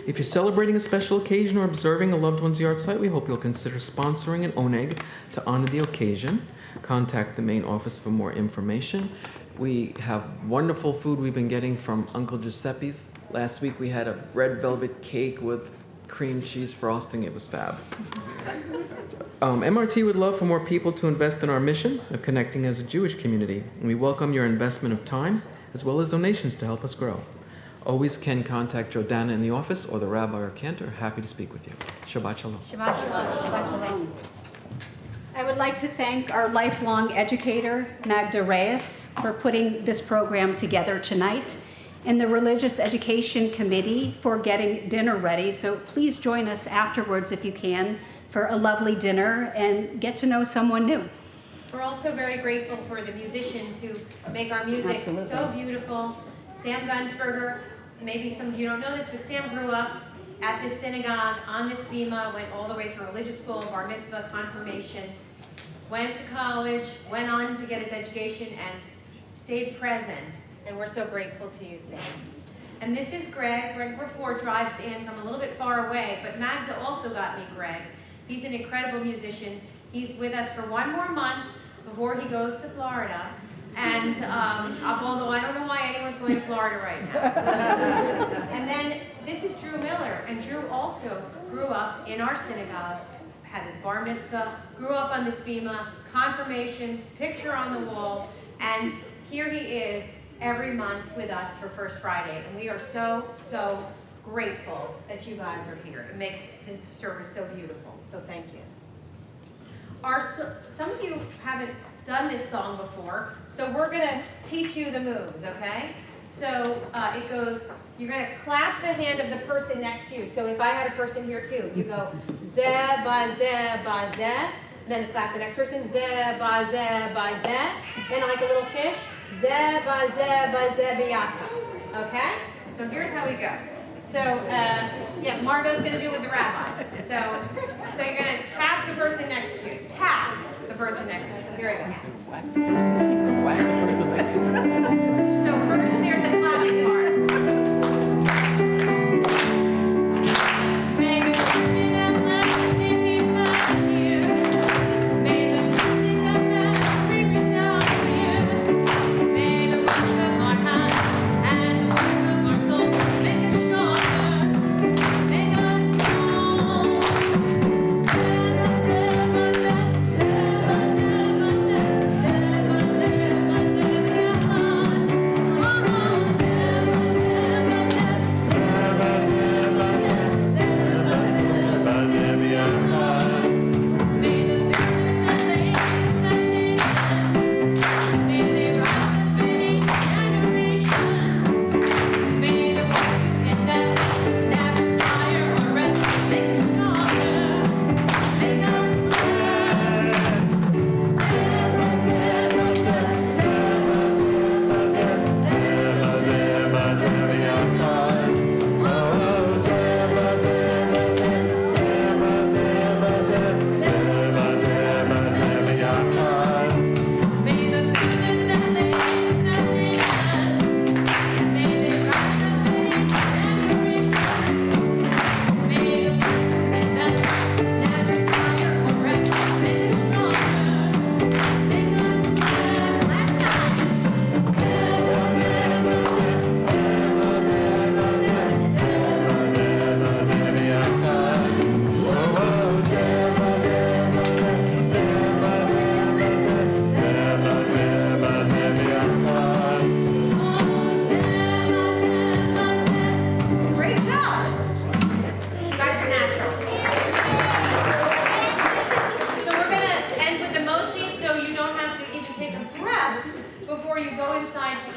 Speaker 12: If you're celebrating a special occasion or observing a loved one's yard site, we hope you'll consider sponsoring an oneg to honor the occasion. Contact the main office for more information. We have wonderful food we've been getting from Uncle Giuseppe's. Last week we had a red velvet cake with cream cheese frosting. It was fab. MRT would love for more people to invest in our mission of connecting as a Jewish community. And we welcome your investment of time as well as donations to help us grow. Always can contact Jordana in the office or the Rabbi or Cantor. Happy to speak with you. Shabbat Shalom.
Speaker 3: Shabbat Shalom. Shabbat Shalom. I would like to thank our lifelong educator, Magda Reyes, for putting this program together tonight, and the Religious Education Committee for getting dinner ready. So please join us afterwards if you can for a lovely dinner and get to know someone new.
Speaker 2: We're also very grateful for the musicians who make our music
Speaker 3: Absolutely.
Speaker 2: so beautiful. Sam Gunsberger, maybe some of you don't know this, but Sam grew up at this synagogue on this bima, went all the way through religious school, bar mitzvah, confirmation, went to college, went on to get his education, and stayed present. And we're so grateful to you, Sam. And this is Greg. Greg Rapport drives in from a little bit far away, but Magda also got me Greg. He's an incredible musician. He's with us for 1 more month before he goes to Florida. And although I don't know why anyone's going to Florida right now. And then this is Drew Miller, and Drew also grew up in our synagogue, had his bar mitzvah, grew up on this bima, confirmation, picture on the wall, and here he is every month with us for First Friday. And we are so, so grateful that you guys are here. It makes the service so beautiful, so thank you. Some of you haven't done this song before, so we're going to teach you the moves, okay? So it goes, you're going to clap the hand of the person next to you. So if I had a person here too, you go zeh ba zeh ba zeh, then clap the next person, zeh ba zeh ba zeh, then like a little fish, zeh ba zeh biyaka, okay? So here's how we go. So yes, Margot's going to do it with the rabbi. So you're going to tap the person next to you, tap the person next to you. Here we go.
Speaker 12: Whack the person next to you.
Speaker 2: So first there's a clapping part.
Speaker 5: Thank you.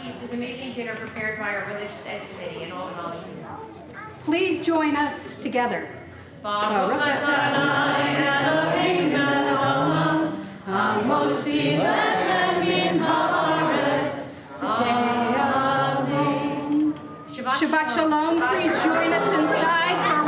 Speaker 2: eat this amazing dinner prepared by our religious ed committee and all the volunteers.
Speaker 3: Please join us together.
Speaker 5: Baruch Adonai Eloheinu haolam, hamotzi lechem min haaretz, Amen.
Speaker 3: Shabbat Shalom. Please join us inside for